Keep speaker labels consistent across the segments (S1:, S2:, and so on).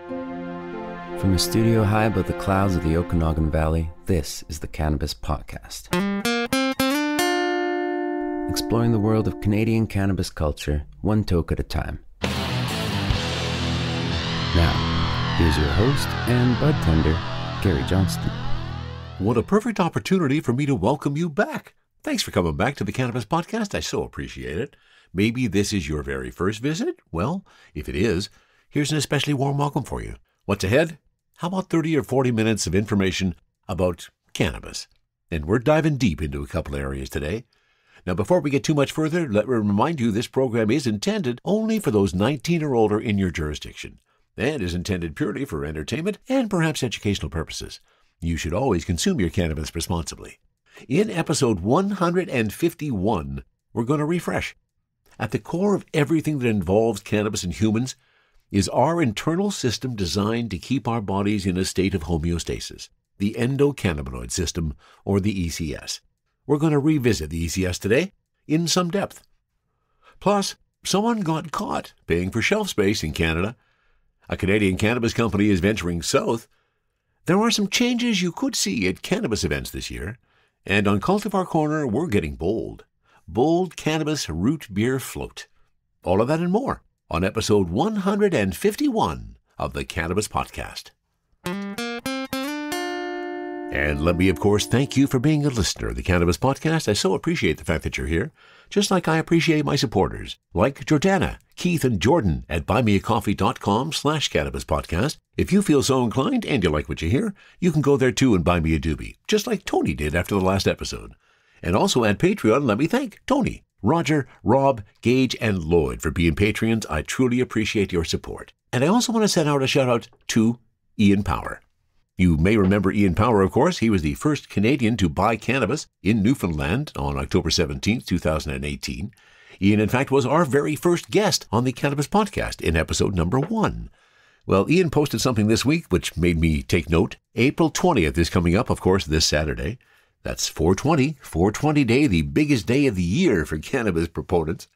S1: From a studio high above the clouds of the Okanagan Valley, this is the Cannabis Podcast. Exploring the world of Canadian cannabis culture, one toke at a time. Now, here's your host and bud tender, Gary Johnston.
S2: What a perfect opportunity for me to welcome you back. Thanks for coming back to the Cannabis Podcast. I so appreciate it. Maybe this is your very first visit? Well, if it is, here's an especially warm welcome for you. What's ahead? How about 30 or 40 minutes of information about cannabis? And we're diving deep into a couple areas today. Now, before we get too much further, let me remind you this program is intended only for those 19 or older in your jurisdiction, and is intended purely for entertainment and perhaps educational purposes. You should always consume your cannabis responsibly. In episode 151, we're going to refresh. At the core of everything that involves cannabis in humans is our internal system designed to keep our bodies in a state of homeostasis, the endocannabinoid system, or the ECS. We're going to revisit the ECS today in some depth. Plus, someone got caught paying for shelf space in Canada. A Canadian cannabis company is venturing south. There are some changes you could see at cannabis events this year. And on Cultivar Corner, we're getting bold. Bold Cannabis Root Beer Float. All of that and more on episode 151 of the Cannabis Podcast. And let me, of course, thank you for being a listener of the Cannabis Podcast. I so appreciate the fact that you're here, just like I appreciate my supporters, like Jordana, Keith, and Jordan at buymeacoffee.com/cannabispodcast. If you feel so inclined and you like what you hear, you can go there too and buy me a doobie, just like Tony did after the last episode. And also at Patreon, let me thank Tony, Roger, Rob, Gage, and Lloyd for being Patreons. I truly appreciate your support. And I also want to send out a shout out to Ian Power. You may remember Ian Power, of course. He was the first Canadian to buy cannabis in Newfoundland on October 17, 2018. Ian, in fact, was our very first guest on the Cannabis Podcast in episode number 1. Well, Ian posted something this week which made me take note. April 20th is coming up, of course, this Saturday. That's 420 Day, the biggest day of the year for cannabis proponents.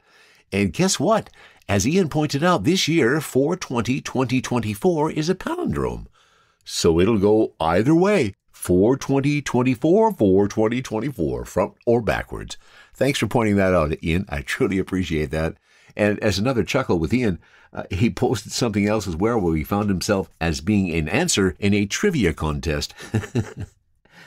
S2: And guess what? As Ian pointed out, this year, 4/20/2024 is a palindrome. So it'll go either way, 4/20/24, 4/20/24, front or backwards. Thanks for pointing that out, Ian. I truly appreciate that. And as another chuckle with Ian, he posted something else as well where he found himself as being an answer in a trivia contest.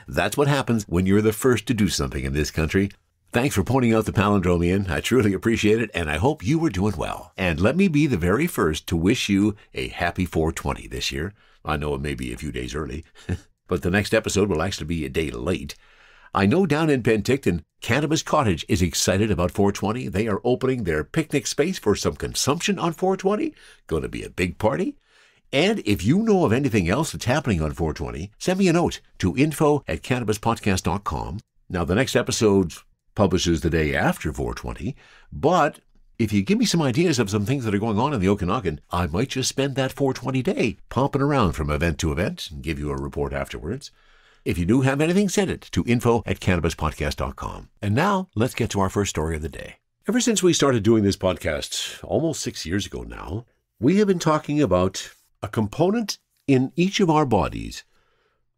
S2: That's what happens when you're the first to do something in this country. Thanks for pointing out the palindrome, Ian. I truly appreciate it, and I hope you were doing well. And let me be the very first to wish you a happy 420 this year. I know it may be a few days early, but the next episode will actually be a day late. I know down in Penticton, Cannabis Cottage is excited about 420. They are opening their picnic space for some consumption on 420. Going to be a big party. And if you know of anything else that's happening on 420, send me a note to info@cannabispodcast.com. Now, the next episode publishes the day after 420, but if you give me some ideas of some things that are going on in the Okanagan, I might just spend that 420 day popping around from event to event and give you a report afterwards. If you do have anything, send it to info@cannabispodcast.com. And now, let's get to our first story of the day. Ever since we started doing this podcast almost 6 years ago now, we have been talking about a component in each of our bodies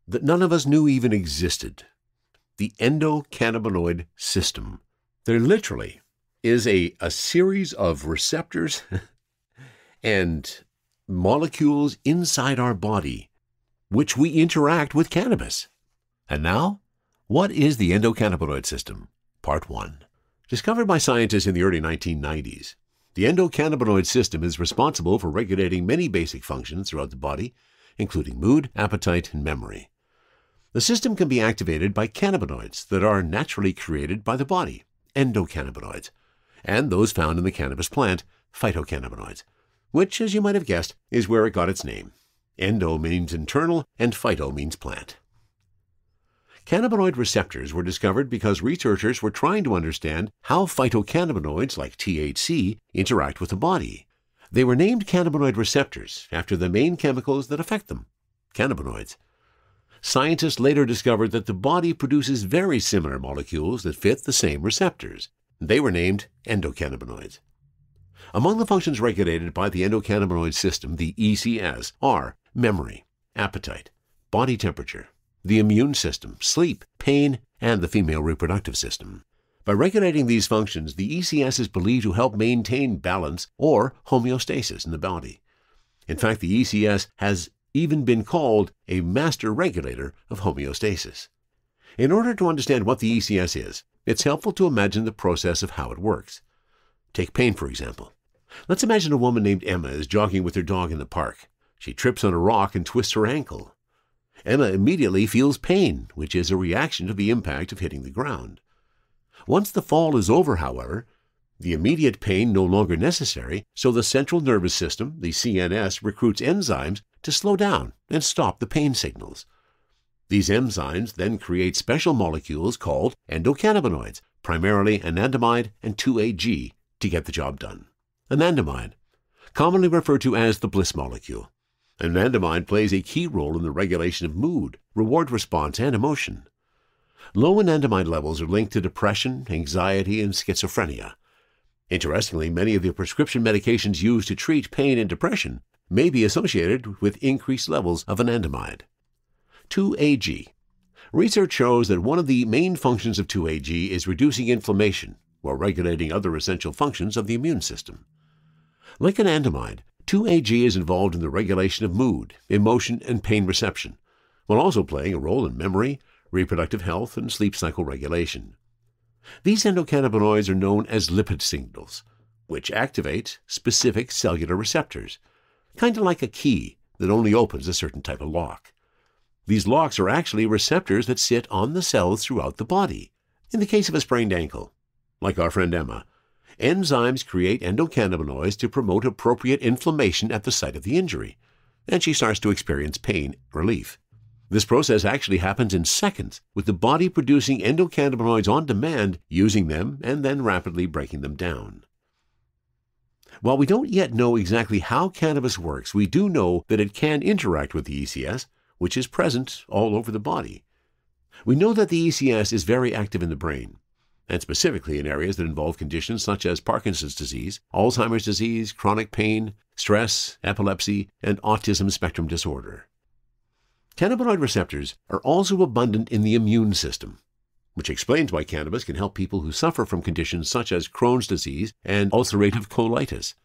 S2: that none of us knew even existed, the endocannabinoid system. There literally is a series of receptors and molecules inside our body which we interact with cannabis. And now, what is the endocannabinoid system? Part 1. Discovered by scientists in the early 1990s, the endocannabinoid system is responsible for regulating many basic functions throughout the body, including mood, appetite, and memory. The system can be activated by cannabinoids that are naturally created by the body, endocannabinoids, and those found in the cannabis plant, phytocannabinoids, which, as you might have guessed, is where it got its name. Endo means internal, and phyto means plant. Cannabinoid receptors were discovered because researchers were trying to understand how phytocannabinoids like THC interact with the body. They were named cannabinoid receptors after the main chemicals that affect them, cannabinoids. Scientists later discovered that the body produces very similar molecules that fit the same receptors. They were named endocannabinoids. Among the functions regulated by the endocannabinoid system, the ECS, are memory, appetite, body temperature, the immune system, sleep, pain, and the female reproductive system. By regulating these functions, the ECS is believed to help maintain balance or homeostasis in the body. In fact, the ECS has even been called a master regulator of homeostasis. In order to understand what the ECS is, it's helpful to imagine the process of how it works. Take pain, for example. Let's imagine a woman named Emma is jogging with her dog in the park. She trips on a rock and twists her ankle. Emma immediately feels pain, which is a reaction to the impact of hitting the ground. Once the fall is over, however, the immediate pain no longer necessary, so the central nervous system, the CNS, recruits enzymes to slow down and stop the pain signals. These enzymes then create special molecules called endocannabinoids, primarily anandamide and 2-AG, to get the job done. Anandamide, commonly referred to as the bliss molecule. Anandamide plays a key role in the regulation of mood, reward response, and emotion. Low anandamide levels are linked to depression, anxiety, and schizophrenia. Interestingly, many of the prescription medications used to treat pain and depression may be associated with increased levels of anandamide. 2-AG. Research shows that one of the main functions of 2-AG is reducing inflammation while regulating other essential functions of the immune system. Like anandamide, 2-AG is involved in the regulation of mood, emotion, and pain reception, while also playing a role in memory, reproductive health, and sleep cycle regulation. These endocannabinoids are known as lipid signals, which activate specific cellular receptors, kind of like a key that only opens a certain type of lock. These locks are actually receptors that sit on the cells throughout the body. In the case of a sprained ankle, like our friend Emma, enzymes create endocannabinoids to promote appropriate inflammation at the site of the injury, and she starts to experience pain relief. This process actually happens in seconds, with the body producing endocannabinoids on demand, using them, and then rapidly breaking them down. While we don't yet know exactly how cannabis works, we do know that it can interact with the ECS, which is present all over the body. We know that the ECS is very active in the brain, and specifically in areas that involve conditions such as Parkinson's disease, Alzheimer's disease, chronic pain, stress, epilepsy, and autism spectrum disorder. Cannabinoid receptors are also abundant in the immune system, which explains why cannabis can help people who suffer from conditions such as Crohn's disease and ulcerative colitis.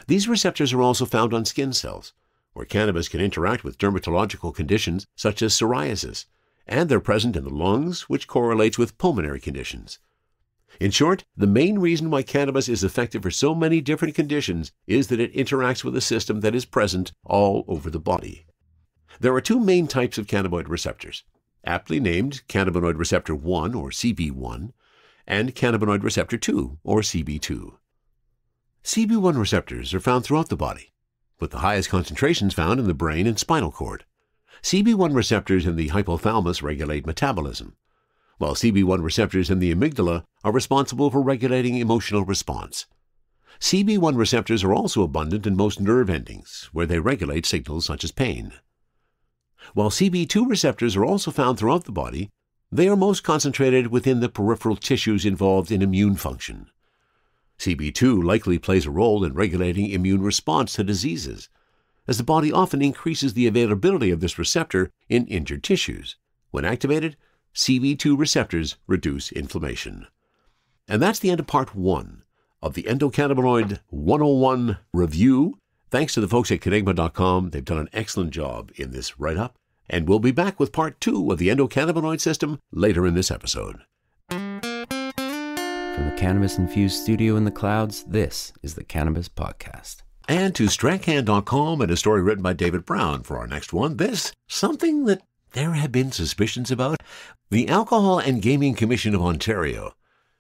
S2: These receptors are also found on skin cells, where cannabis can interact with dermatological conditions such as psoriasis, and they're present in the lungs, which correlates with pulmonary conditions. In short, the main reason why cannabis is effective for so many different conditions is that it interacts with a system that is present all over the body. There are two main types of cannabinoid receptors, aptly named cannabinoid receptor 1, or CB1, and cannabinoid receptor 2, or CB2. CB1 receptors are found throughout the body, with the highest concentrations found in the brain and spinal cord. CB1 receptors in the hypothalamus regulate metabolism, while CB1 receptors in the amygdala are responsible for regulating emotional response. CB1 receptors are also abundant in most nerve endings, where they regulate signals such as pain. While CB2 receptors are also found throughout the body, they are most concentrated within the peripheral tissues involved in immune function. CB2 likely plays a role in regulating immune response to diseases, as the body often increases the availability of this receptor in injured tissues. When activated, CB2 receptors reduce inflammation. And that's the end of Part 1 of the Endocannabinoid 101 review. Thanks to the folks at Kenegma.com. They've done an excellent job in this write-up. And we'll be back with Part 2 of the endocannabinoid system later in this episode.
S1: From the cannabis-infused studio in the clouds, this is the Cannabis Podcast.
S2: And to Strachan.com and a story written by David Brown for our next one. This, something that there have been suspicions about. The Alcohol and Gaming Commission of Ontario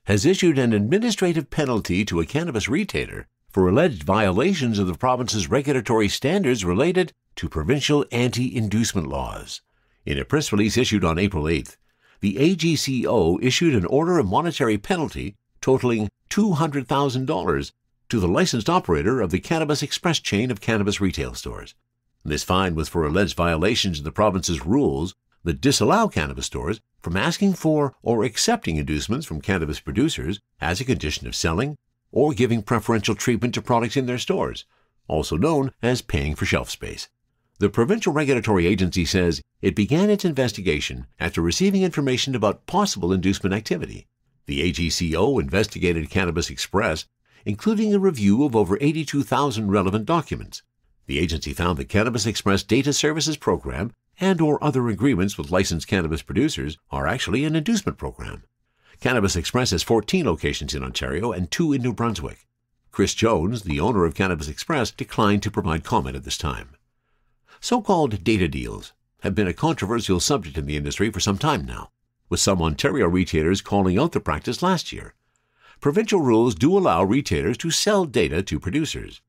S2: has issued an administrative penalty to a cannabis retailer for alleged violations of the province's regulatory standards related to provincial anti-inducement laws. In a press release issued on April 8th, the AGCO issued an order of monetary penalty totaling $200,000 to the licensed operator of the Cannabis Express chain of cannabis retail stores. This fine was for alleged violations of the province's rules that disallow cannabis stores from asking for or accepting inducements from cannabis producers as a condition of selling, or giving preferential treatment to products in their stores, also known as paying for shelf space. The provincial regulatory agency says it began its investigation after receiving information about possible inducement activity. The AGCO investigated Cannabis Express, including a review of over 82,000 relevant documents. The agency found the Cannabis Express Data Services Program and/or other agreements with licensed cannabis producers are actually an inducement program. Cannabis Express has 14 locations in Ontario and 2 in New Brunswick. Chris Jones, the owner of Cannabis Express, declined to provide comment at this time. So-called data deals have been a controversial subject in the industry for some time now, with some Ontario retailers calling out the practice last year. Provincial rules do allow retailers to sell data to producers.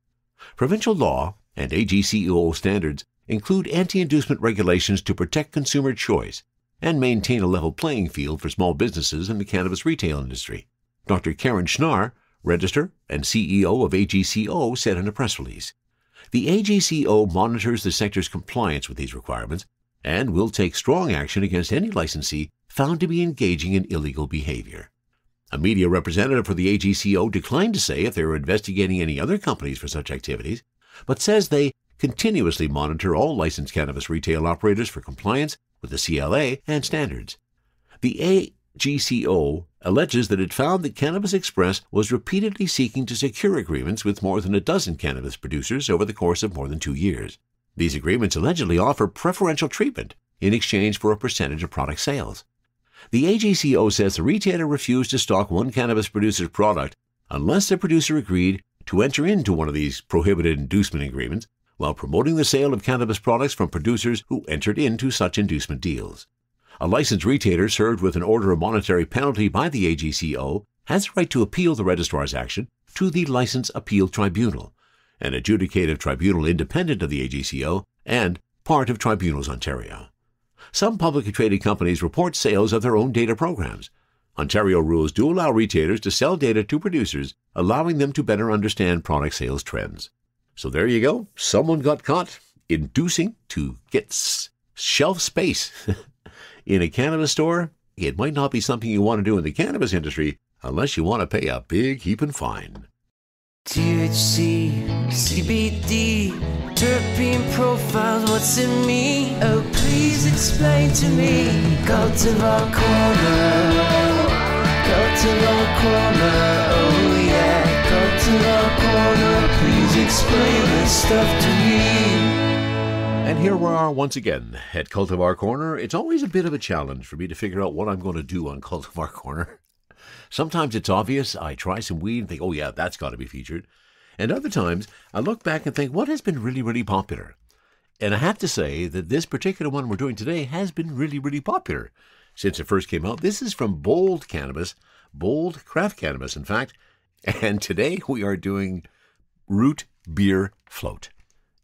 S2: Provincial law and AGCO standards include anti-inducement regulations to protect consumer choice and maintain a level playing field for small businesses in the cannabis retail industry. Dr. Karen Schnarr, Registrar and CEO of AGCO, said in a press release, "The AGCO monitors the sector's compliance with these requirements and will take strong action against any licensee found to be engaging in illegal behavior." A media representative for the AGCO declined to say if they were investigating any other companies for such activities, but says they continuously monitor all licensed cannabis retail operators for compliance with the CLA and standards. The AGCO alleges that it found that Cannabis Express was repeatedly seeking to secure agreements with more than a dozen cannabis producers over the course of more than 2 years. These agreements allegedly offer preferential treatment in exchange for a percentage of product sales. The AGCO says the retailer refused to stock one cannabis producer's product unless the producer agreed to enter into one of these prohibited inducement agreements while promoting the sale of cannabis products from producers who entered into such inducement deals. A licensed retailer served with an order of monetary penalty by the AGCO has the right to appeal the registrar's action to the License Appeal Tribunal, an adjudicative tribunal independent of the AGCO and part of Tribunals Ontario. Some publicly traded companies report sales of their own data programs. Ontario rules do allow retailers to sell data to producers, allowing them to better understand product sales trends. So there you go. Someone got caught inducing to get shelf space in a cannabis store. It might not be something you want to do in the cannabis industry unless you want to pay a big heaping fine.
S3: THC, CBD, terpene profiles, what's in me? Oh, please explain to me. Cultivar Corner, Cultivar Corner, oh yeah. Cultivar Corner, please explain this stuff to me.
S2: And here we are once again at Cultivar Corner. It's always a bit of a challenge for me to figure out what I'm going to do on Cultivar Corner. Sometimes it's obvious. I try some weed and think, oh yeah, that's got to be featured. And other times, I look back and think, what has been really, really popular? And I have to say that this particular one we're doing today has been really, really popular since it first came out. This is from Bold Cannabis, Bold Craft Cannabis, in fact. And today we are doing Root Beer Float.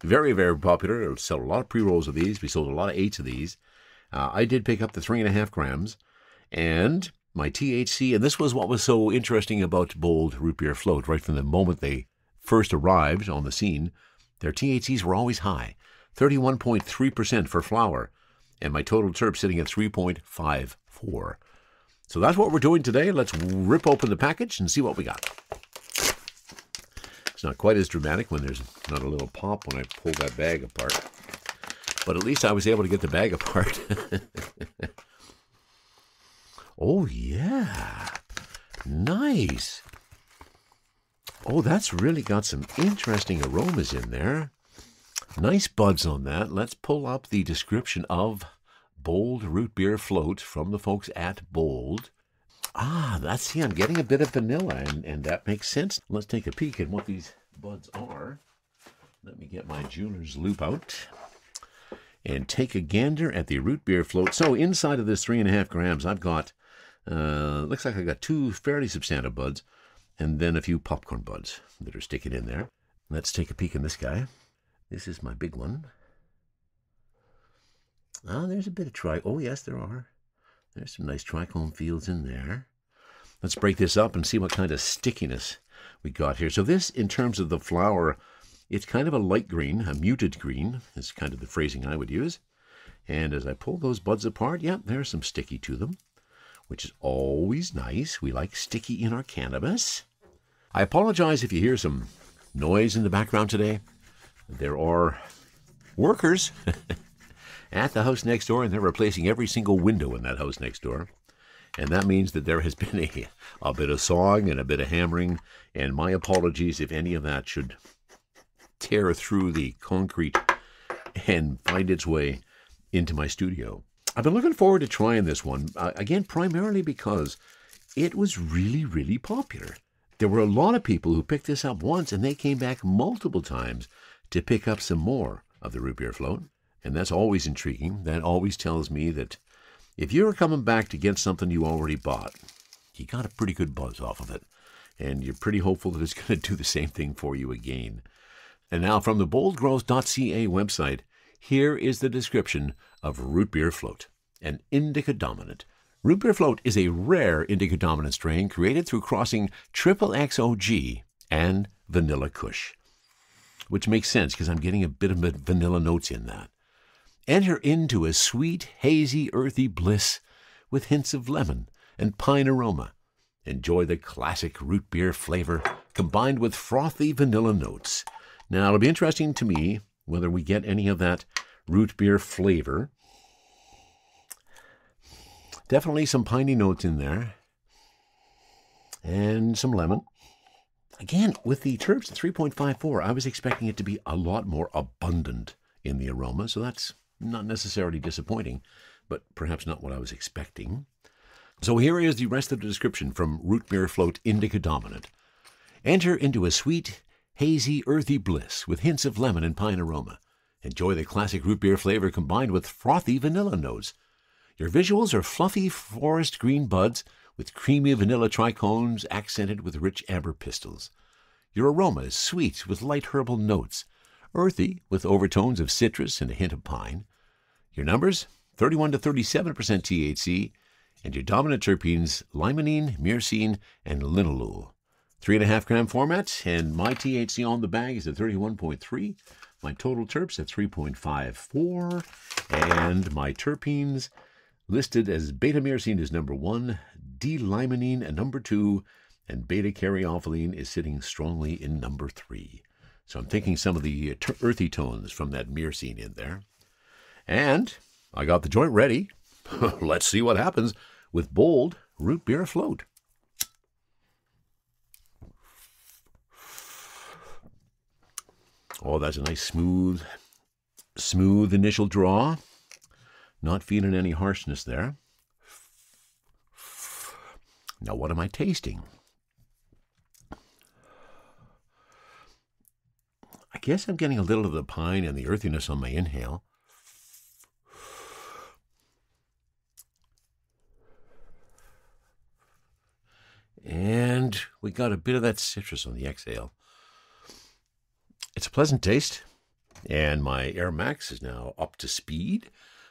S2: Very, very popular. We sold a lot of pre-rolls of these. We sold a lot of 8s of these. I did pick up the 3.5 grams. And my THC, and this was what was so interesting about Bold Root Beer Float. Right from the moment they first arrived on the scene, their THCs were always high, 31.3% for flower, and my total terp sitting at 3.54. So that's what we're doing today. Let's rip open the package and see what we got. It's not quite as dramatic when there's not a little pop when I pull that bag apart, but at least I was able to get the bag apart. Oh, yeah. Nice. Oh, that's really got some interesting aromas in there. Nice buds on that. Let's pull up the description of Bold Root Beer Float from the folks at Bold. See, I'm getting a bit of vanilla, and that makes sense. Let's take a peek at what these buds are. Let me get my jeweler's loupe out and take a gander at the Root Beer Float. So inside of this 3.5 grams, I've got looks like I got 2 fairly substantive buds and then a few popcorn buds that are sticking in there. Let's take a peek in this guy. This is my big one. There's a bit of oh yes, there are. There's some nice trichome fields in there. Let's break this up and see what kind of stickiness we got here. So this, in terms of the flower, it's kind of a light green, a muted green is kind of the phrasing I would use. And as I pull those buds apart, yeah, there's some sticky to them, which is always nice. We like sticky in our cannabis. I apologize if you hear some noise in the background today. There are workers at the house next door, and they're replacing every single window in that house next door. And that means that there has been a bit of sawing and a bit of hammering, and my apologies if any of that should tear through the concrete and find its way into my studio. I've been looking forward to trying this one, again, primarily because it was really, really popular. There were a lot of people who picked this up once, and they came back multiple times to pick up some more of the root beer float. And that's always intriguing. That always tells me that if you're coming back to get something you already bought, you got a pretty good buzz off of it. And you're pretty hopeful that it's going to do the same thing for you again. And now from the boldgrowth.ca website, here is the description of root beer float, an indica dominant. Root beer float is a rare indica dominant strain created through crossing XXXOG and vanilla kush, which makes sense because I'm getting a bit of vanilla notes in that. Enter into a sweet, hazy, earthy bliss with hints of lemon and pine aroma. Enjoy the classic root beer flavor combined with frothy vanilla notes. Now, it'll be interesting to me whether we get any of that root beer flavor. Definitely some piney notes in there. And some lemon. Again, with the terps at 3.54, I was expecting it to be a lot more abundant in the aroma, so that's not necessarily disappointing, but perhaps not what I was expecting. So here is the rest of the description from Root Beer Float Indica Dominant. Enter into a sweet, hazy, earthy bliss with hints of lemon and pine aroma. Enjoy the classic root beer flavor combined with frothy vanilla notes. Your visuals are fluffy forest green buds with creamy vanilla trichomes accented with rich amber pistils. Your aroma is sweet with light herbal notes, earthy with overtones of citrus and a hint of pine. Your numbers, 31 to 37% THC, and your dominant terpenes, limonene, myrcene, and linalool. 3.5 gram format, and my THC on the bag is at 31.3. My total terps at 3.54, and my terpenes listed as beta-myrcene is number 1, D-limonene at number 2, and beta-caryophyllene is sitting strongly in number 3. So I'm thinking some of the earthy tones from that myrcene in there. And I got the joint ready. Let's see what happens with Bold Root Beer Float. Oh, that's a nice smooth initial draw. Not feeling any harshness there. Now, what am I tasting? I guess I'm getting a little of the pine and the earthiness on my inhale. And we got a bit of that citrus on the exhale. It's a pleasant taste, and my Air Max is now up to speed.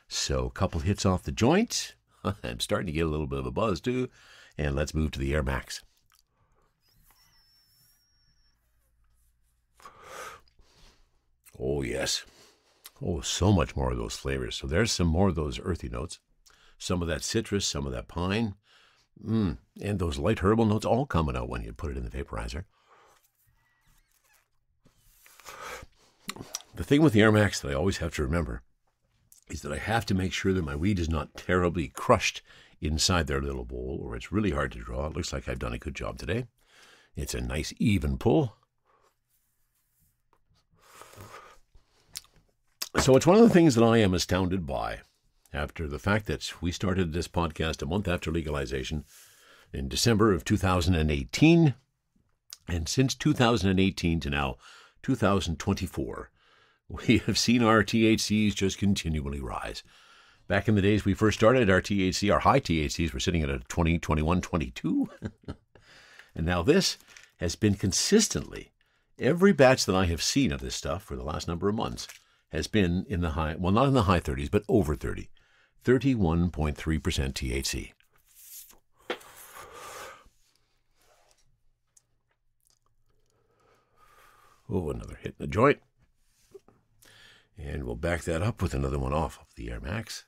S2: So a couple hits off the joint. I'm starting to get a little bit of a buzz too. And let's move to the Air Max. Oh, yes. Oh, so much more of those flavors. So there's some more of those earthy notes. Some of that citrus, some of that pine. And those light herbal notes all coming out when you put it in the vaporizer. The thing with the Air Max that I always have to remember is that I have to make sure that my weed is not terribly crushed inside their little bowl, or it's really hard to draw. It looks like I've done a good job today. It's a nice even pull. So it's one of the things that I am astounded by after the fact that we started this podcast a month after legalization in December of 2018. And since 2018 to now 2024, we have seen our THCs just continually rise. Back in the days we first started, our THC, our high THCs were sitting at a 20, 21, 22. And now this has been consistently, every batch that I have seen of this stuff for the last number of months has been in the high, well, not in the high 30s, but over 30. 31.3% THC. Oh, another hit in the joint. And we'll back that up with another one off of the Air Max.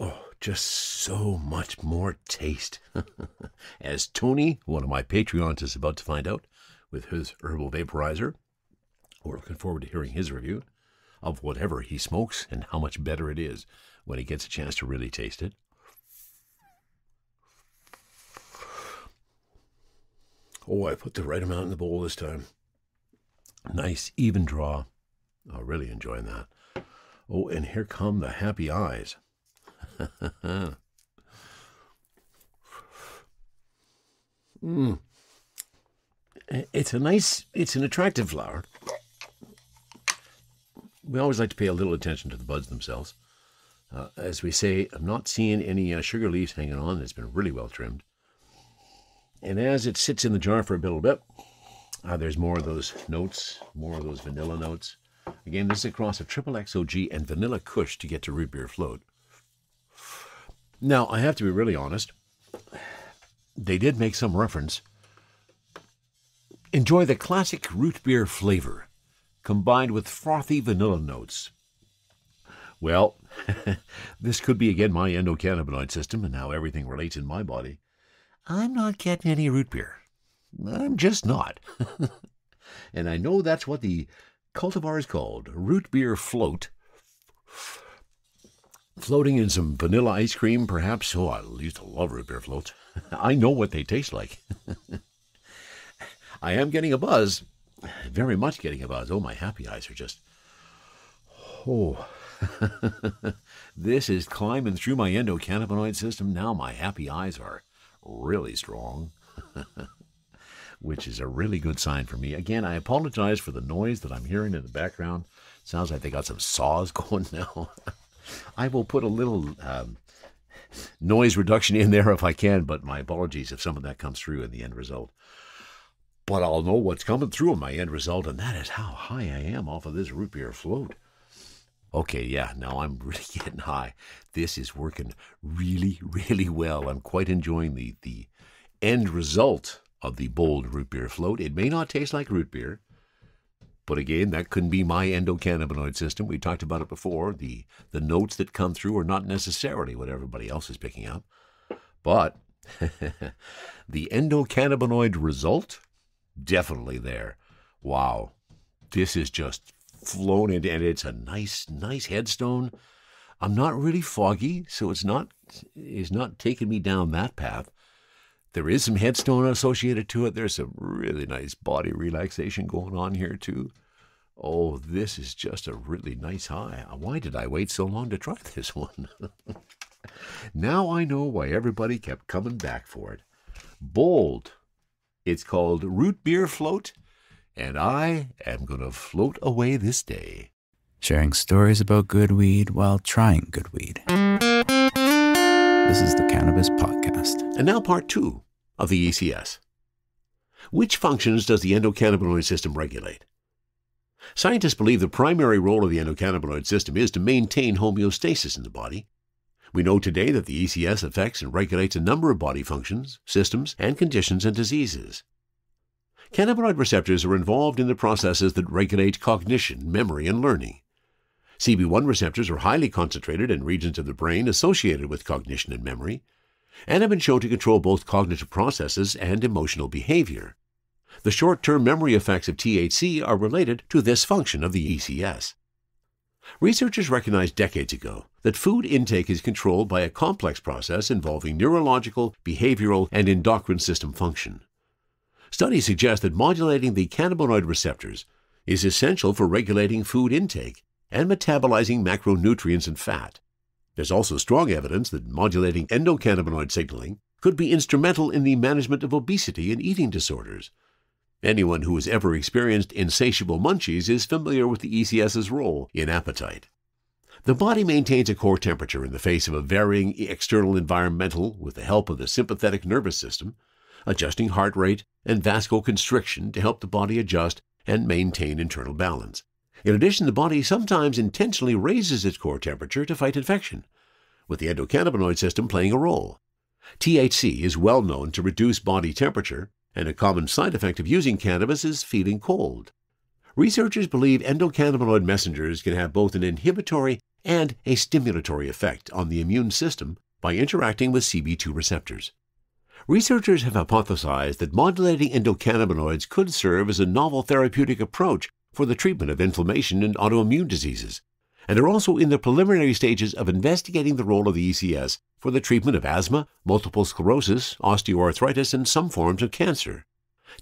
S2: Oh, just so much more taste. As Tony, one of my Patreons, is about to find out with his herbal vaporizer. We're looking forward to hearing his review of whatever he smokes and how much better it is when he gets a chance to really taste it. Oh, I put the right amount in the bowl this time. Nice, even draw. I'm really enjoying that. Oh, and here come the happy eyes. It's an attractive flower. We always like to pay a little attention to the buds themselves. As we say, I'm not seeing any sugar leaves hanging on. It's been really well trimmed. And as it sits in the jar for a little bit, there's more of those notes, more of those vanilla notes. Again, this is a cross of Triple XOG and Vanilla Kush to get to Root Beer Float. Now, I have to be really honest. They did make some reference. Enjoy the classic root beer flavor, combined with frothy vanilla notes. Well, this could be again my endocannabinoid system and how everything relates in my body. I'm not getting any root beer. I'm just not. And I know that's what the cultivar is called, Root Beer Float. Floating in some vanilla ice cream, perhaps. Oh, I used to love root beer floats. I know what they taste like. I am getting a buzz. Very much getting a buzz. Oh, my happy eyes are just... Oh... This is climbing through my endocannabinoid system. Now my happy eyes are really strong, which is a really good sign for me. Again, I apologize for the noise that I'm hearing in the background. Sounds like they got some saws going now. I will put a little noise reduction in there if I can, but my apologies if some of that comes through in the end result. But I'll know what's coming through in my end result, and that is how high I am off of this root beer float. Okay, yeah, now I'm really getting high. This is working really, really well. I'm quite enjoying the end result of the bold root beer float. It may not taste like root beer, but again, that couldn't be my endocannabinoid system. We talked about it before. The notes that come through are not necessarily what everybody else is picking up. But the endocannabinoid result, definitely there. Wow, this is just flown into, and it's a nice headstone. I'm not really foggy, so it's not taking me down that path. There is some headstone associated to it. There's some really nice body relaxation going on here too. Oh, this is just a really nice high. Why did I wait so long to try this one? Now I know why everybody kept coming back for it. Bold. It's called Root Beer Float. And I am going to float away this day.
S1: Sharing stories about good weed while trying good weed. This is the Cannabis Podcast.
S2: And now part 2 of the ECS. Which functions does the endocannabinoid system regulate? Scientists believe the primary role of the endocannabinoid system is to maintain homeostasis in the body. We know today that the ECS affects and regulates a number of body functions, systems, and conditions and diseases. Cannabinoid receptors are involved in the processes that regulate cognition, memory, and learning. CB1 receptors are highly concentrated in regions of the brain associated with cognition and memory, and have been shown to control both cognitive processes and emotional behavior. The short-term memory effects of THC are related to this function of the ECS. Researchers recognized decades ago that food intake is controlled by a complex process involving neurological, behavioral, and endocrine system function. Studies suggest that modulating the cannabinoid receptors is essential for regulating food intake and metabolizing macronutrients and fat. There's also strong evidence that modulating endocannabinoid signaling could be instrumental in the management of obesity and eating disorders. Anyone who has ever experienced insatiable munchies is familiar with the ECS's role in appetite. The body maintains a core temperature in the face of a varying external environmental with the help of the sympathetic nervous system, adjusting heart rate and vasoconstriction to help the body adjust and maintain internal balance. In addition, the body sometimes intentionally raises its core temperature to fight infection, with the endocannabinoid system playing a role. THC is well known to reduce body temperature, and a common side effect of using cannabis is feeling cold. Researchers believe endocannabinoid messengers can have both an inhibitory and a stimulatory effect on the immune system by interacting with CB2 receptors. Researchers have hypothesized that modulating endocannabinoids could serve as a novel therapeutic approach for the treatment of inflammation and autoimmune diseases, and are also in the preliminary stages of investigating the role of the ECS for the treatment of asthma, multiple sclerosis, osteoarthritis, and some forms of cancer.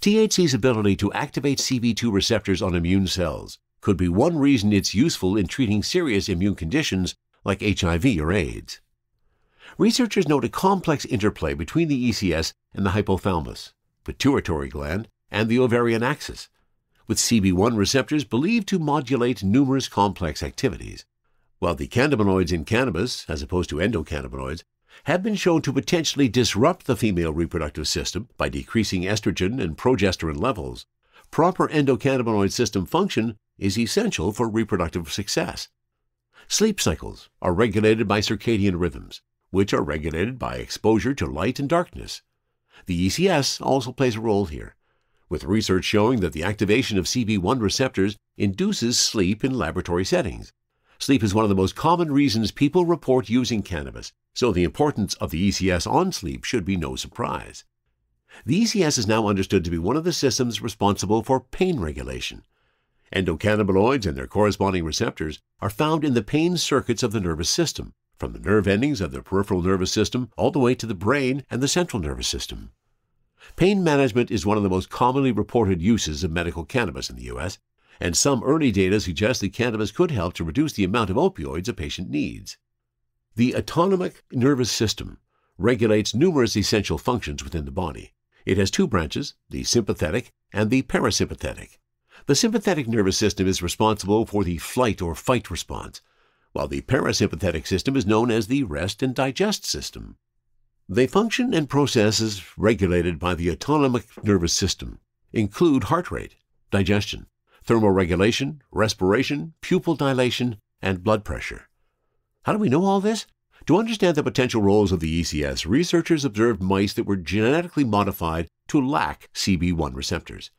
S2: THC's ability to activate CB2 receptors on immune cells could be one reason it's useful in treating serious immune conditions like HIV or AIDS. Researchers note a complex interplay between the ECS and the hypothalamus, pituitary gland, and the ovarian axis, with CB1 receptors believed to modulate numerous complex activities, while the cannabinoids in cannabis, as opposed to endocannabinoids, have been shown to potentially disrupt the female reproductive system by decreasing estrogen and progesterone levels. Proper endocannabinoid system function is essential for reproductive success. Sleep cycles are regulated by circadian rhythms, which are regulated by exposure to light and darkness. The ECS also plays a role here, with research showing that the activation of CB1 receptors induces sleep in laboratory settings. Sleep is one of the most common reasons people report using cannabis, so the importance of the ECS on sleep should be no surprise. The ECS is now understood to be one of the systems responsible for pain regulation. Endocannabinoids and their corresponding receptors are found in the pain circuits of the nervous system, from the nerve endings of the peripheral nervous system all the way to the brain and the central nervous system. Pain management is one of the most commonly reported uses of medical cannabis in the U.S., and some early data suggest that cannabis could help to reduce the amount of opioids a patient needs. The autonomic nervous system regulates numerous essential functions within the body. It has two branches, the sympathetic and the parasympathetic. The sympathetic nervous system is responsible for the flight or fight response, while the parasympathetic system is known as the rest and digest system. They function and processes regulated by the autonomic nervous system include heart rate, digestion, thermoregulation, respiration, pupil dilation, and blood pressure. How do we know all this? To understand the potential roles of the ECS, researchers observed mice that were genetically modified to lack CB1 receptors.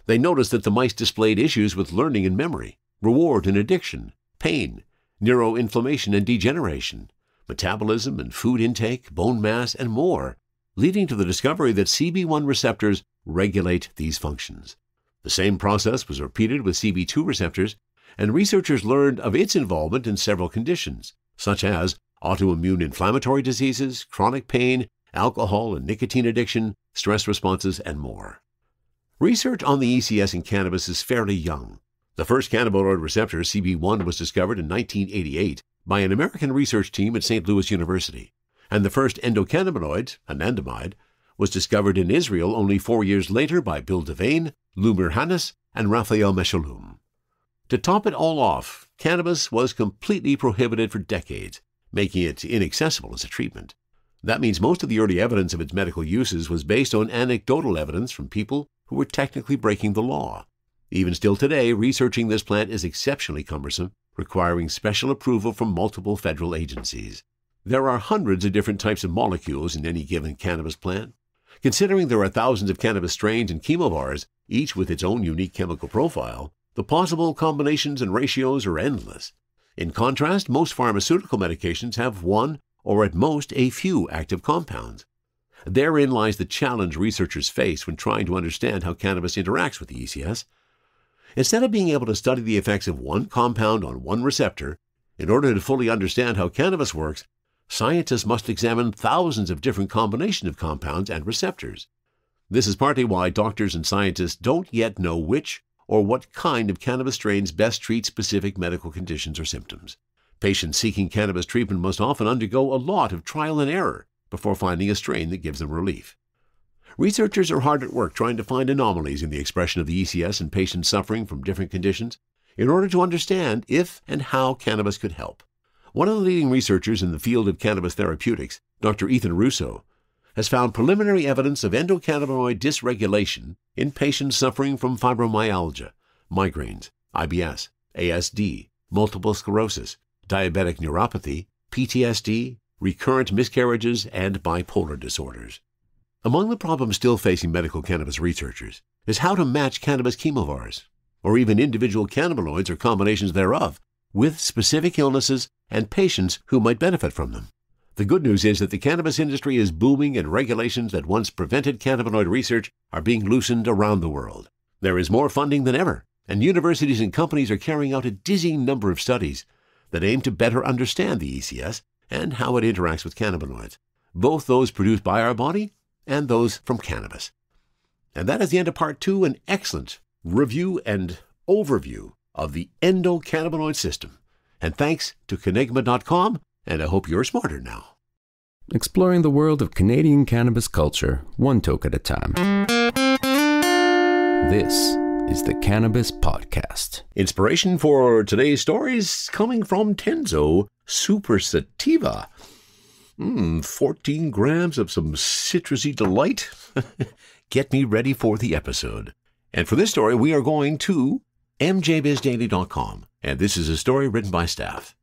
S2: They noticed that the mice displayed issues with learning and memory, reward and addiction, pain, neuroinflammation and degeneration, metabolism and food intake, bone mass, and more, leading to the discovery that CB1 receptors regulate these functions. The same process was repeated with CB2 receptors, and researchers learned of its involvement in several conditions, such as autoimmune inflammatory diseases, chronic pain, alcohol and nicotine addiction, stress responses, and more. Research on the ECS in cannabis is fairly young. The first cannabinoid receptor, CB1, was discovered in 1988 by an American research team at St. Louis University, and the first endocannabinoid, anandamide, was discovered in Israel only 4 years later by Bill Devane, Lou Mirhanis, and Raphael Mechaloum. To top it all off, cannabis was completely prohibited for decades, making it inaccessible as a treatment. That means most of the early evidence of its medical uses was based on anecdotal evidence from people who were technically breaking the law. Even still today, researching this plant is exceptionally cumbersome, requiring special approval from multiple federal agencies. There are hundreds of different types of molecules in any given cannabis plant. Considering there are thousands of cannabis strains and chemobars, each with its own unique chemical profile, the possible combinations and ratios are endless. In contrast, most pharmaceutical medications have one or at most a few active compounds. Therein lies the challenge researchers face when trying to understand how cannabis interacts with the ECS. Instead of being able to study the effects of one compound on one receptor, in order to fully understand how cannabis works, scientists must examine thousands of different combinations of compounds and receptors. This is partly why doctors and scientists don't yet know which or what kind of cannabis strains best treat specific medical conditions or symptoms. Patients seeking cannabis treatment must often undergo a lot of trial and error before finding a strain that gives them relief. Researchers are hard at work trying to find anomalies in the expression of the ECS in patients suffering from different conditions in order to understand if and how cannabis could help. One of the leading researchers in the field of cannabis therapeutics, Dr. Ethan Russo, has found preliminary evidence of endocannabinoid dysregulation in patients suffering from fibromyalgia, migraines, IBS, ASD, multiple sclerosis, diabetic neuropathy, PTSD, recurrent miscarriages, and bipolar disorders. Among the problems still facing medical cannabis researchers is how to match cannabis chemobars, or even individual cannabinoids or combinations thereof, with specific illnesses and patients who might benefit from them. The good news is that the cannabis industry is booming and regulations that once prevented cannabinoid research are being loosened around the world. There is more funding than ever, and universities and companies are carrying out a dizzying number of studies that aim to better understand the ECS and how it interacts with cannabinoids, both those produced by our body and those from cannabis. And that is the end of part 2, an excellent review and overview of the endocannabinoid system. And thanks to Canigma.com, and I hope you're smarter now.
S1: Exploring the world of Canadian cannabis culture, one toke at a time. This is the Cannabis Podcast.
S2: Inspiration for today's stories coming from Tenzo Super Sativa. 14 grams of some citrusy delight. Get me ready for the episode. And for this story, we are going to mjbizdaily.com. And this is a story written by staff.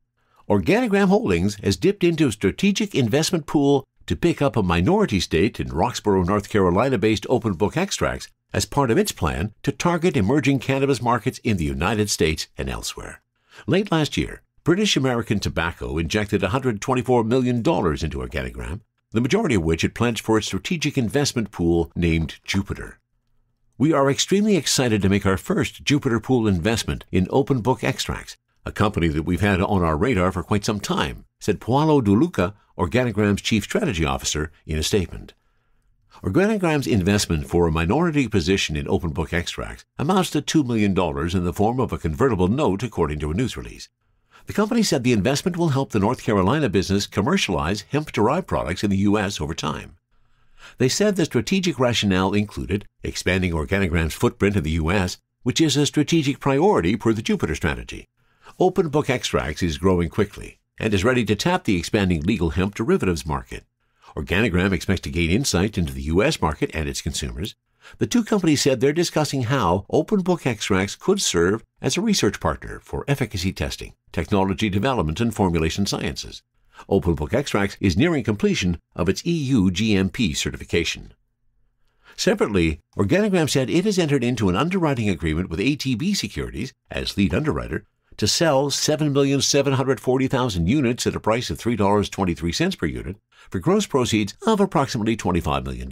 S2: Organigram Holdings has dipped into a strategic investment pool to pick up a minority stake in Roxborough, North Carolina-based Open Book Extracts as part of its plan to target emerging cannabis markets in the United States and elsewhere. Late last year, British American Tobacco injected $124 million into Organigram, the majority of which it pledged for its strategic investment pool named Jupiter. We are extremely excited to make our first Jupiter pool investment in Open Book Extracts, a company that we've had on our radar for quite some time, said Paolo De Luca, Organigram's chief strategy officer, in a statement. Organigram's investment for a minority position in Open Book Extracts amounts to $2 million in the form of a convertible note, according to a news release. The company said the investment will help the North Carolina business commercialize hemp-derived products in the U.S. over time. They said the strategic rationale included expanding Organigram's footprint in the U.S., which is a strategic priority per the Jupiter strategy. Open Book Extracts is growing quickly and is ready to tap the expanding legal hemp derivatives market. Organigram expects to gain insight into the U.S. market and its consumers. The two companies said they're discussing how Open Book Extracts could serve as a research partner for efficacy testing, technology development, and formulation sciences. Open Book Extracts is nearing completion of its EU GMP certification. Separately, Organigram said it has entered into an underwriting agreement with ATB Securities as lead underwriter to sell 7,740,000 units at a price of $3.23 per unit for gross proceeds of approximately $25 million.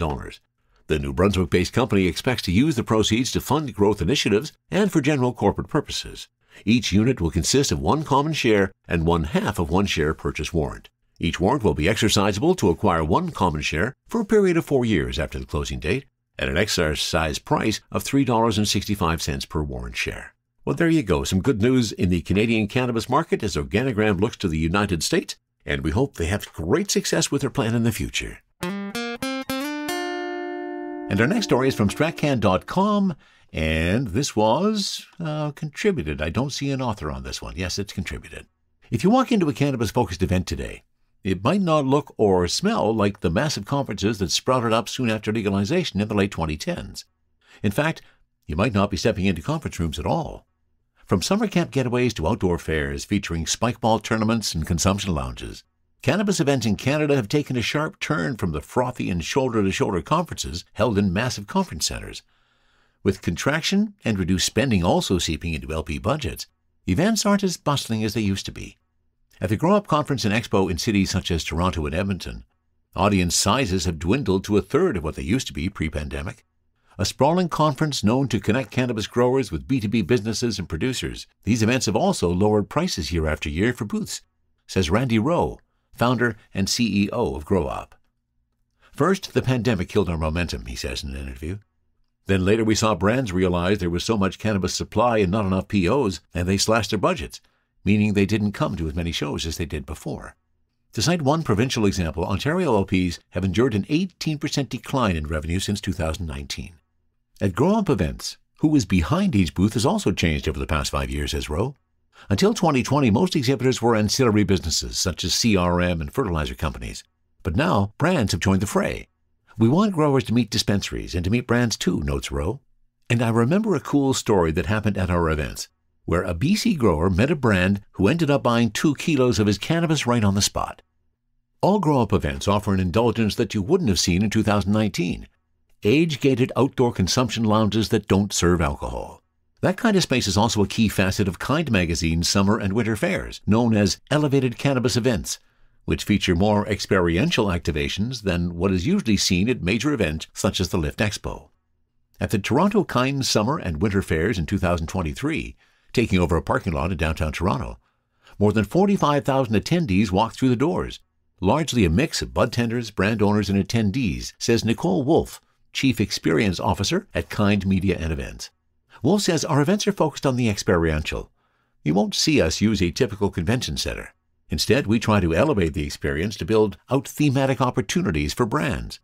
S2: The New Brunswick-based company expects to use the proceeds to fund growth initiatives and for general corporate purposes. Each unit will consist of one common share and 1/2 of one share purchase warrant. Each warrant will be exercisable to acquire one common share for a period of 4 years after the closing date at an exercise price of $3.65 per warrant share. Well, there you go. Some good news in the Canadian cannabis market as Organigram looks to the United States, and we hope they have great success with their plan in the future. And our next story is from stratcan.com, and this was contributed. I don't see an author on this one. Yes, it's contributed. If you walk into a cannabis-focused event today, it might not look or smell like the massive conferences that sprouted up soon after legalization in the late 2010s. In fact, you might not be stepping into conference rooms at all. From summer camp getaways to outdoor fairs featuring spikeball tournaments and consumption lounges, cannabis events in Canada have taken a sharp turn from the frothy and shoulder-to-shoulder conferences held in massive conference centers. With contraction and reduced spending also seeping into LP budgets, events aren't as bustling as they used to be. At the Grow Up Conference and Expo in cities such as Toronto and Edmonton, audience sizes have dwindled to 1/3 of what they used to be pre-pandemic. A sprawling conference known to connect cannabis growers with B2B businesses and producers, these events have also lowered prices year after year for booths, says Randy Rowe, founder and CEO of Grow Up. First, the pandemic killed our momentum, he says in an interview. Then later we saw brands realize there was so much cannabis supply and not enough POs, and they slashed their budgets, meaning they didn't come to as many shows as they did before. To cite one provincial example, Ontario LPs have endured an 18% decline in revenue since 2019. At Grow Up events, who is behind each booth has also changed over the past 5 years, says Rowe. Until 2020, most exhibitors were ancillary businesses such as CRM and fertilizer companies. But now, brands have joined the fray. We want growers to meet dispensaries and to meet brands too, notes Rowe. And I remember a cool story that happened at our events, where a BC grower met a brand who ended up buying 2 kilos of his cannabis right on the spot. All Grow Up events offer an indulgence that you wouldn't have seen in 2019. Age-gated outdoor consumption lounges that don't serve alcohol. That kind of space is also a key facet of Kind Magazine's summer and winter fairs, known as elevated cannabis events, which feature more experiential activations than what is usually seen at major events such as the Lift Expo. At the Toronto Kind Summer and Winter Fairs in 2023, taking over a parking lot in downtown Toronto, more than 45,000 attendees walked through the doors, largely a mix of bud tenders, brand owners, and attendees, says Nicole Wolfe, Chief Experience Officer at Kind Media and Events. Wolfe says our events are focused on the experiential. You won't see us use a typical convention center. Instead, we try to elevate the experience to build out thematic opportunities for brands.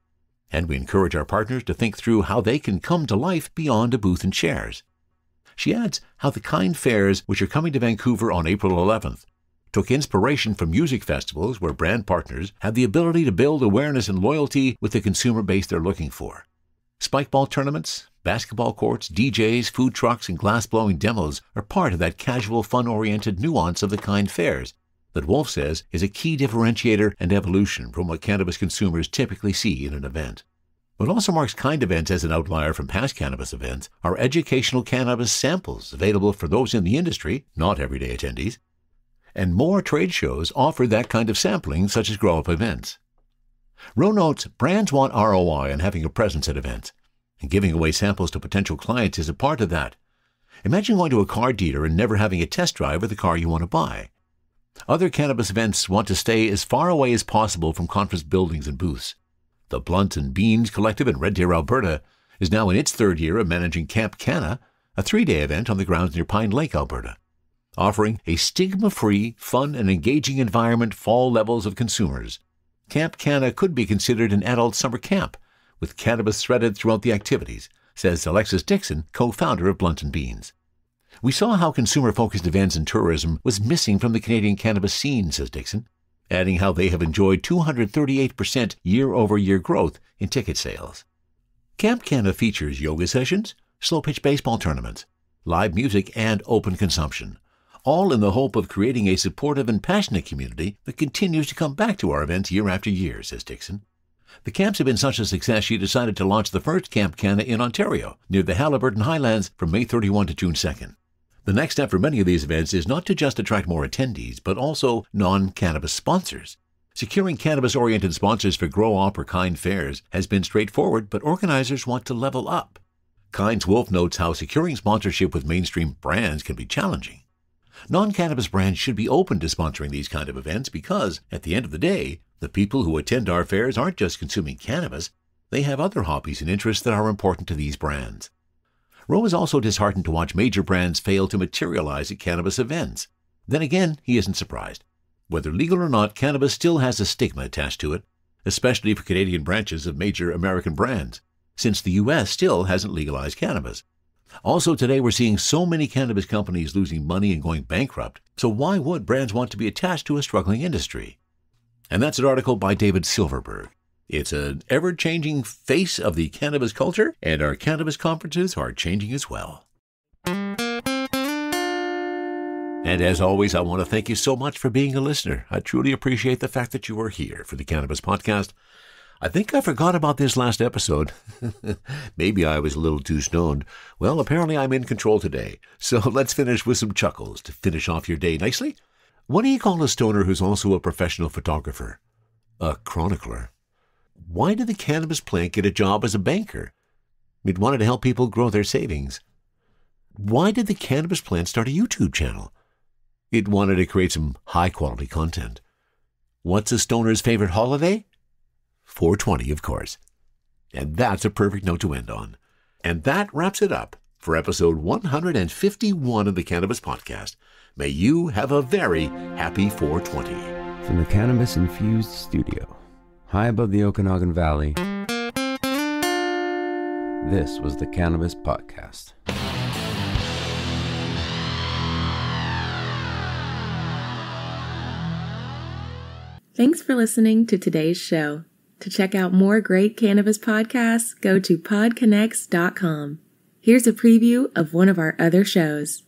S2: And we encourage our partners to think through how they can come to life beyond a booth and chairs. She adds how the Kind Fairs, which are coming to Vancouver on April 11th, took inspiration from music festivals where brand partners have the ability to build awareness and loyalty with the consumer base they're looking for. Spikeball tournaments, basketball courts, DJs, food trucks, and glass-blowing demos are part of that casual, fun-oriented nuance of the Kind Fairs that Wolfe says is a key differentiator and evolution from what cannabis consumers typically see in an event. What also marks Kind events as an outlier from past cannabis events are educational cannabis samples available for those in the industry, not everyday attendees, and more trade shows offer that kind of sampling, such as grow-up events. Rowe notes brands want ROI on having a presence at events, and giving away samples to potential clients is a part of that. Imagine going to a car dealer and never having a test drive of the car you want to buy. Other cannabis events want to stay as far away as possible from conference buildings and booths. The Blunt and Beans Collective in Red Deer, Alberta, is now in its third year of managing Camp Canna, a 3-day event on the grounds near Pine Lake, Alberta, offering a stigma-free, fun, and engaging environment for all levels of consumers. Camp Canna could be considered an adult summer camp, with cannabis threaded throughout the activities, says Alexis Dixon, co-founder of Blunt and Beans. We saw how consumer-focused events and tourism was missing from the Canadian cannabis scene, says Dixon, adding how they have enjoyed 238% year-over-year growth in ticket sales. Camp Canna features yoga sessions, slow-pitch baseball tournaments, live music, and open consumption, all in the hope of creating a supportive and passionate community that continues to come back to our events year after year, says Dixon. The camps have been such a success she decided to launch the first Camp Canna in Ontario, near the Haliburton Highlands, from May 31 to June 2nd. The next step for many of these events is not to just attract more attendees, but also non-cannabis sponsors. Securing cannabis-oriented sponsors for grow-op or Kind fairs has been straightforward, but organizers want to level up. Kind's Wolfe notes how securing sponsorship with mainstream brands can be challenging. Non-cannabis brands should be open to sponsoring these kind of events because, at the end of the day, the people who attend our fairs aren't just consuming cannabis, they have other hobbies and interests that are important to these brands. Rowe is also disheartened to watch major brands fail to materialize at cannabis events. Then again, he isn't surprised. Whether legal or not, cannabis still has a stigma attached to it, especially for Canadian branches of major American brands, since the U.S. still hasn't legalized cannabis. Also today, we're seeing so many cannabis companies losing money and going bankrupt, so why would brands want to be attached to a struggling industry? And that's an article by David Silverberg. It's an ever-changing face of the cannabis culture, and our cannabis conferences are changing as well. And as always, I want to thank you so much for being a listener. I truly appreciate the fact that you are here for the Cannabis Podcast. I think I forgot about this last episode. Maybe I was a little too stoned. Well, apparently I'm in control today. So let's finish with some chuckles to finish off your day nicely. What do you call a stoner who's also a professional photographer? A chronicler. Why did the cannabis plant get a job as a banker? It wanted to help people grow their savings. Why did the cannabis plant start a YouTube channel? It wanted to create some high-quality content. What's a stoner's favorite holiday? 420, of course. And that's a perfect note to end on. And that wraps it up for episode 151 of the Cannabis Podcast. May you have a very happy 420.
S1: From the cannabis-infused studio, high above the Okanagan Valley, this was the Cannabis Podcast.
S4: Thanks for listening to today's show. To check out more great cannabis podcasts, go to podconnects.com. Here's a preview of one of our other shows.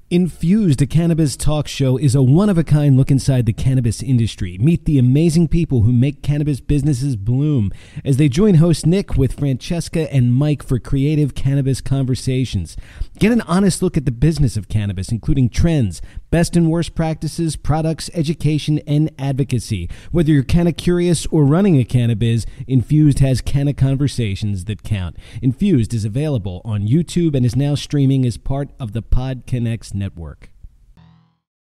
S5: Infused, a cannabis talk show, is a one-of-a-kind look inside the cannabis industry. Meet the amazing people who make cannabis businesses bloom as they join host Nick with Francesca and Mike for creative cannabis conversations. Get an honest look at the business of cannabis, including trends, best and worst practices, products, education, and advocacy. Whether you're canna curious or running a cannabiz, Infused has canna conversations that count. Infused is available on YouTube and is now streaming as part of the PodConnects network.